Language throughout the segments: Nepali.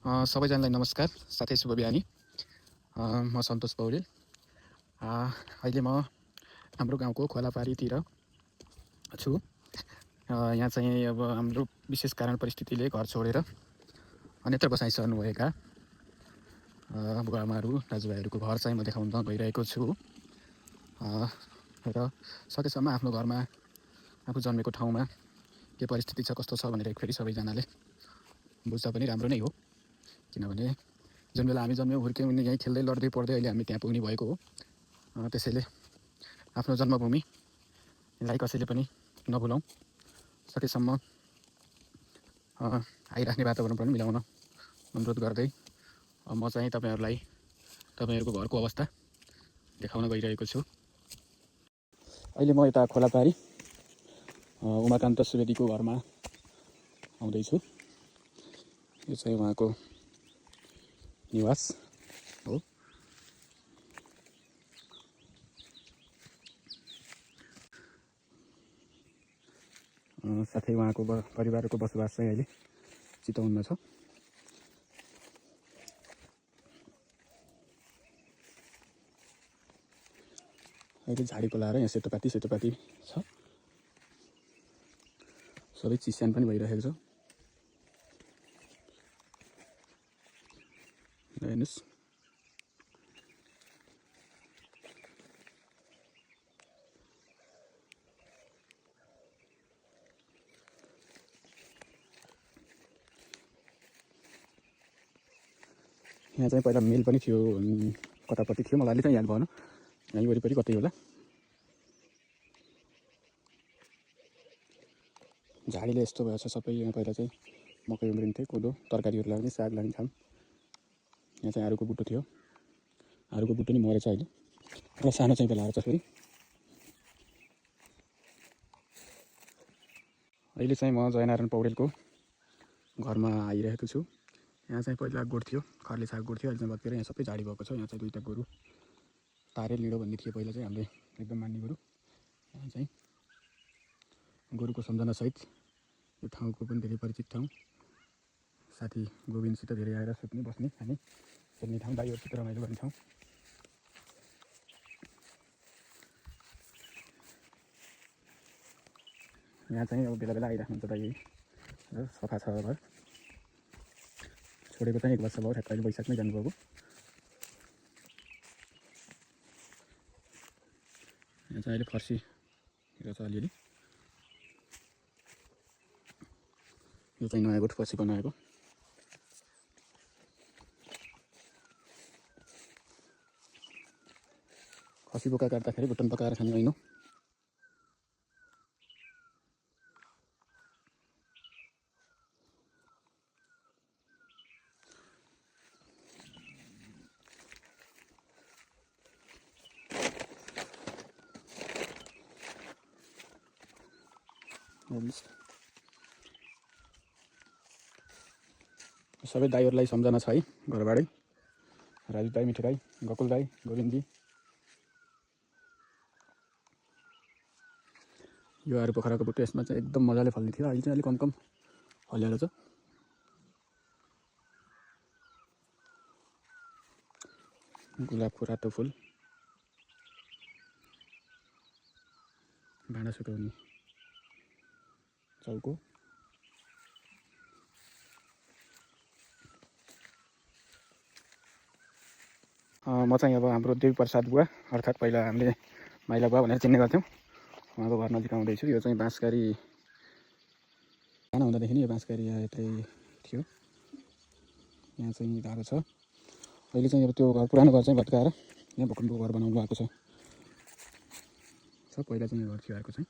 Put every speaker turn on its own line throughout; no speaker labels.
सबैजनालाई नमस्कार, साथै शुभ बिहानी। म सन्तोष पौडेल। अहिले म हाम्रो गाउँको खोलापारीतिर छु। यहाँ चाहिँ अब हाम्रो विशेष कारण परिस्थितिले घर छोडेर अन्यत्र बसाइ सर्नुभएका बुवाआमाहरू दाजुभाइहरूको घर चाहिँ म देखाउन गइरहेको छु। र सकेसम्म आफ्नो घरमा आफू जन्मेको ठाउँमा के परिस्थिति छ कस्तो छ भनेर एकफेरि सबैजनाले बुझ्दा पनि राम्रो नै हो। किनभने जुन बेला हामी जन्म्यौँ हुर्क्यौँ यहीँ खेल्दै लड्दै पढ्दै अहिले हामी त्यहाँ पुग्ने भएको हो। त्यसैले आफ्नो जन्मभूमिलाई कसैले पनि नभुलाउँ। सकेसम्म आइराख्ने वातावरण पनि मिलाउन अनुरोध गर्दै म चाहिँ तपाईँहरूलाई तपाईँहरूको घरको अवस्था देखाउन गइरहेको छु। अहिले म यता खोलापारी उमाकान्त सुवेदीको घरमा आउँदैछु। यो चाहिँ उहाँको निवास हो। साथै उहाँको परिवारको बसोबास चाहिँ अहिले चितवनमा छ। अहिले झाडी पलाएर यहाँ सेतोपाती छ। सबै चिस्यान पनि भइरहेको छ। हेर्नुहोस्, यहाँ चाहिँ पहिला मिल पनि थियो, कतापट्टि थियो मलाई अहिले चाहिँ याद भएन, यहीँ वरिपरि कतै होला। झाडीले यस्तो भएछ सबै। यहाँ पहिला चाहिँ मकै उम्रिन्थे, कोदो तरकारीहरू लाग्ने, साग लाग्ने ठाउँ। यहाँ चाहिँ आरुको बुट्टो थियो, आरुको बुट्टो नि मरेछ अहिले र सानो चाहिँ बेला आएर फेरि। अहिले चाहिँ म जयनारायण पौडेलको घरमा आइरहेको छु। यहाँ चाहिँ पहिला गोठ थियो, खरले साग गोठ थियो। अहिले चाहिँ भत्केर यहाँ सबै झाडी भएको छ। यहाँ चाहिँ दुईवटा गोरु तारे लिडो भन्ने थियो पहिला चाहिँ हामीले एकदम मान्ने गोरु। यहाँ चाहिँ गोरुको सम्झनासहित यो ठाउँको पनि धेरै परिचित ठाउँ। साथी गोविन्दसित धेरै आएर सुत्ने बस्ने खाने खेल्ने ठाउँ, दाइहरूसित रमाइलो गर्ने ठाउँ। यहाँ चाहिँ अब बेला बेला आइराख्नुहुन्छ दाइ र सफा छ घर। छोडेको चाहिँ 1 वर्ष भयो, ठ्याक्क अहिले वैशाखमै जानुभएको। यहाँ चाहिँ अहिले फर्सी रहेछ अलिअलि। यो चाहिँ नयाँ गोठ फर्सी बनाएको। खसी बोका काट्दाखेरि बुटन पकाएर खाने होइन। सबै दाइहरूलाई सम्झना छ है घरबाटै। राजु दाई, मिठो दाई, गकुल दाई, गोविन्दजी। यो आरु पोखराको बुट्टो यसमा चाहिँ एकदम मजाले फल्ने थियो, अहिले चाहिँ अलिक कम फलेर छ। गुलाबको रातो फुल, भाँडा सुकाउने चौको। म चाहिँ अब हाम्रो देवी प्रसाद बुवा अर्थात् पहिला हामीले माइला बुवा भनेर चिन्ने गर्थ्यौँ, उहाँको घर नजिक आउँदैछु। यो चाहिँ बाँसकारी सानो हुँदादेखि नै यो बाँसकारी यतै थियो। यहाँ चाहिँ धारो छ। अहिले चाहिँ अब त्यो घर पुरानो घर चाहिँ भत्काएर यहाँ भूकम्पको घर बनाउनु भएको छ। पहिला चाहिँ यो घर थियो अर्को चाहिँ।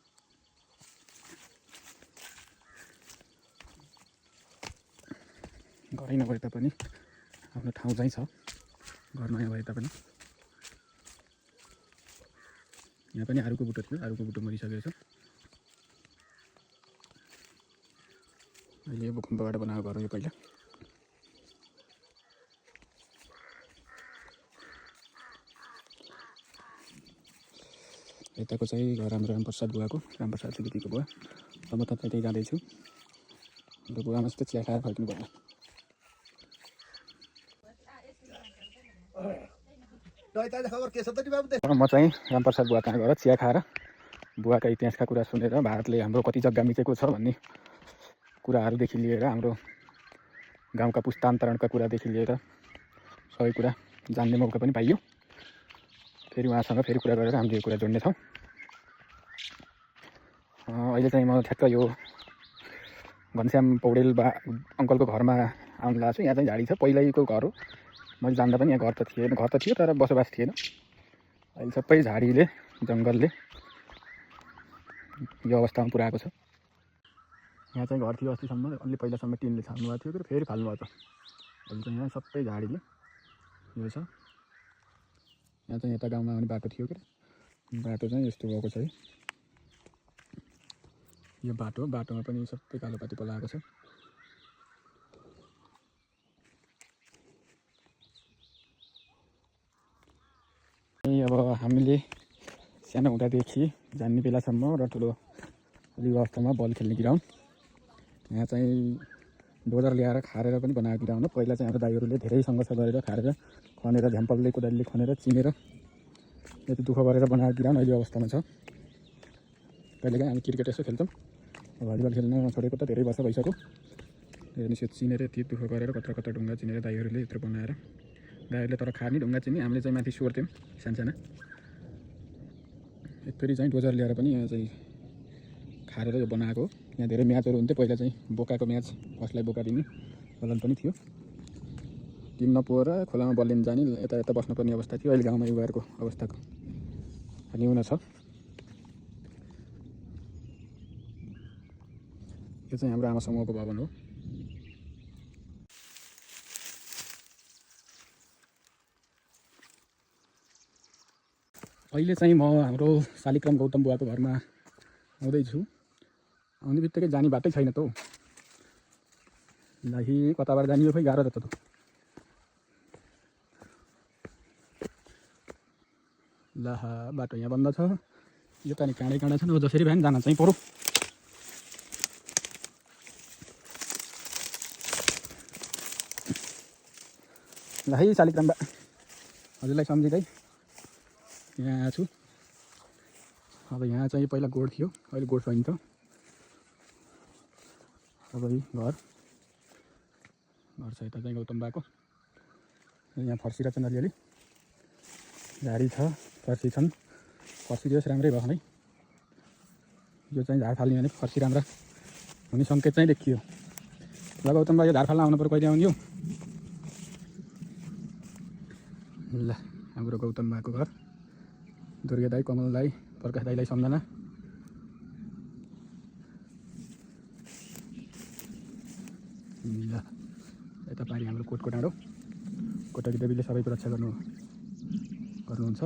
घरै नभए तापनि आफ्नो ठाउँ चाहिँ छ, घर नयाँ भए तापनि। यहाँ पनि आरुको बुट्टो थियो, आरुको बुट्टो मरिसकेको छ। अहिले यो भूकम्पबाट बनाएको घर हो यो पहिला। यताको चाहिँ घर हाम्रो रामप्रसाद बुवाको, रामप्रसाद सुवेदीको बुवा। म त त्यतै जाँदैछु। र बुवामासित चिया खाएर फर्किनु भयो। म चाहिँ रामप्रसाद बुवा कहाँ गएर चिया खाएर बुवाका इतिहासका कुरा सुनेर भारतले हाम्रो कति जग्गा मिचेको छ भन्ने कुराहरूदेखि लिएर हाम्रो गाउँका पुस्तान्तरणका कुरादेखि लिएर सबै कुरा जान्ने मौका पनि पाइयो। फेरि उहाँसँग फेरि कुरा गरेर हामीले यो कुरा जोड्नेछौँ। अहिले चाहिँ म ठ्याक्क यो घनश्याम पौडेल अङ्कलको घरमा आउनु लाग्छु। यहाँ चाहिँ झाडी छ, पहिल्यैको घर हो। मैले जान्दा पनि यहाँ घर त थियो तर बसोबास थिएन। अहिले सबै झाडीले जङ्गलले यो अवस्थामा पुऱ्याएको छ। यहाँ चाहिँ घर थियो अस्तिसम्म, अलि पहिलासम्म टिनले छाल्नु भएको थियो, फेरि फाल्नु भएको छ। अहिले चाहिँ यहाँ सबै झाडीले यो छ। यहाँ चाहिँ यता गाउँमा आउने बाटो थियो बाटो चाहिँ यस्तो भएको छ है। यो बाटोमा पनि सबै कालोपाती पलाएको छ। अब हामीले सानो हुँदादेखि जान्ने बेलासम्म र ठुलो अलि अवस्थामा बल खेल्ने ग्राउन्ड। यहाँ चाहिँ डोजर ल्याएर खारेर पनि बनाएको ग्राउन्ड हो। पहिला चाहिँ हाम्रो दाइहरूले धेरै सङ्घर्ष गरेर खारेर खनेर झ्याम्पलले कोदालीले खनेर चिनेर यति दुःख गरेर बनाएको ग्राउन्ड अहिले अवस्थामा छ। कहिलेकाहीँ हामी क्रिकेट यसो खेल्छौँ, भलिबल खेल्न छोडेको त धेरै वर्ष भइसक्यो। हेर्नुहोस् यो चिनेर यति दुःख गरेर कत्रा ढुङ्गा चिनेर दाइहरूले यत्रो बनाएर, दाइहरूले तर खार्ने ढुङ्गा चिन्ने, हामीले चाहिँ माथि सोर्थ्यौँ सानसाना। फेरि चाहिँ डोजर ल्याएर पनि यहाँ चाहिँ खारेर यो बनाएको हो। यहाँ धेरै म्याचहरू हुन्थ्यो पहिला चाहिँ, बोकाको म्याच, फर्स्टलाई बोका दिने चलन पनि थियो। टिम नपुगेर खोलामा बल लिन जाने, यता यता बस्नुपर्ने अवस्था थियो। अहिले गाउँमा युवाहरूको अवस्थाको न्यून छ। यो चाहिँ हाम्रो आमा समूहको भवन हो। अहिले चाहिँ म हाम्रो शालिग्राम गौतम बुवाको घरमा आउँदैछु। आउने बित्तिकै जाने बाटै छैन त हौ। लाही कताबाट जाने यो खोइ गाह्रो जस्तो त। लाहा बाटो यहाँ बन्द छ। यो त नि काँडै छन्। अब जसरी भए पनि जान चाहिँ पर्यो। लाही शालिग्राम बा हजुरलाई सम्झिँदै यहाँ आएको छु। अब यहाँ चाहिँ पहिला गोड थियो, अहिले गोड छैन त। अब घर छ यता चाहिँ गौतम बाको। यहाँ फर्सी रहेछन्, अलिअलि झाडी छ, फर्सी छन्। फर्सी दियोस् राम्रै भयो है। यो चाहिँ झार फाल्ने भने फर्सी राम्रा हुने सङ्केत चाहिँ देखियो। ल गौतम बा, यो झार फाल्न आउनु पर्यो, कहिले आउने हो? ल हाम्रो गौतम बाको घर, दुर्गे दाई, कमल दाई, प्रकाश दाईलाई सम्झना। ल यता पारि हाम्रो कोटको डाँडो, कोटकी देवीले सबैको रक्षा गर्नुहुन्छ।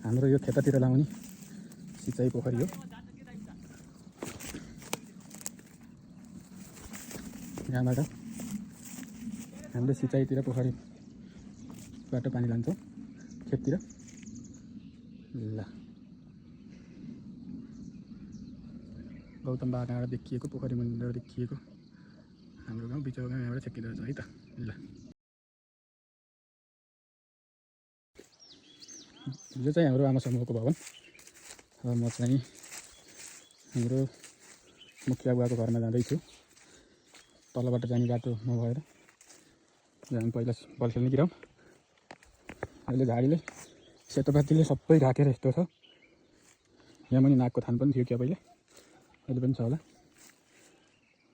हाम्रो यो खेततिर लाउने सिँचाइ पोखरी हो। यहाँबाट हामीले सिँचाइतिर पोखरीबाट पानी लान्छौँ खेततिर। ल गौतम बागाबाट देखिएको, पोखरी मन्दिर देखिएको हाम्रो गाउँ बिचको गाउँ यहाँबाट छेकिँदो रहेछ है त। ल यो चाहिँ हाम्रो आमा समूहको भवन। अब म चाहिँ हाम्रो मुखिया बुवाको घरमा जाँदैछु। तलबाट जाने बाटो नभएर यहाँ पहिला बल खेल्ने ग्राउन्ड। अहिले झाडीले सेतोपातीले सबै ढाकेर यस्तो छ। यहाँ पनि नागको थान पनि थियो क्या पहिले, अहिले पनि छ होला।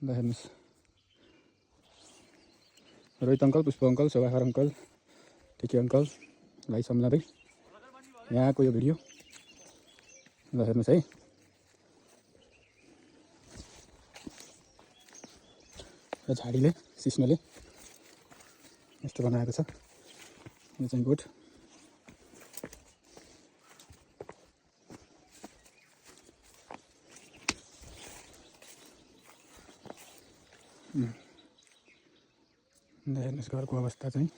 ल हेर्नुहोस्, रोहित अङ्कल, पुष्प अङ्कल, शोभाकर अङ्कल, टिके अङ्कललाई सम्झँदै यहाँको यो भिडियो। ल हेर्नुहोस् है, र झाडीले सिस्नोले यस्तो बनाएको छ। यो चाहिँ गोठ। हेर्नुहोस् घरको अवस्था चाहिँ।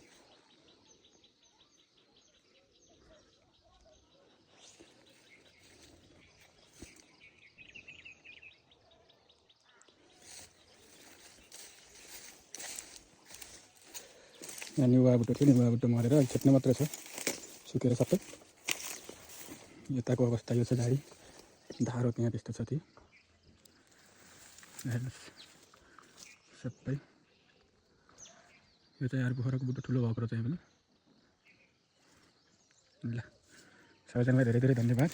यहाँ निउवा बुट्टो थियो, निउवा बुट्टो मरेर अहिले छेक्ने मात्र छ, सुकेर सबै। यताको अवस्था यो छ, झाडी धारो त्यहाँ त्यस्तो छ, त्यो हेर्नुहोस् सबै। यो चाहिँ अर्को खरको बुट्टो ठुलो भएको चाहिँ पनि। ल सबैजनालाई धेरै धेरै धन्यवाद।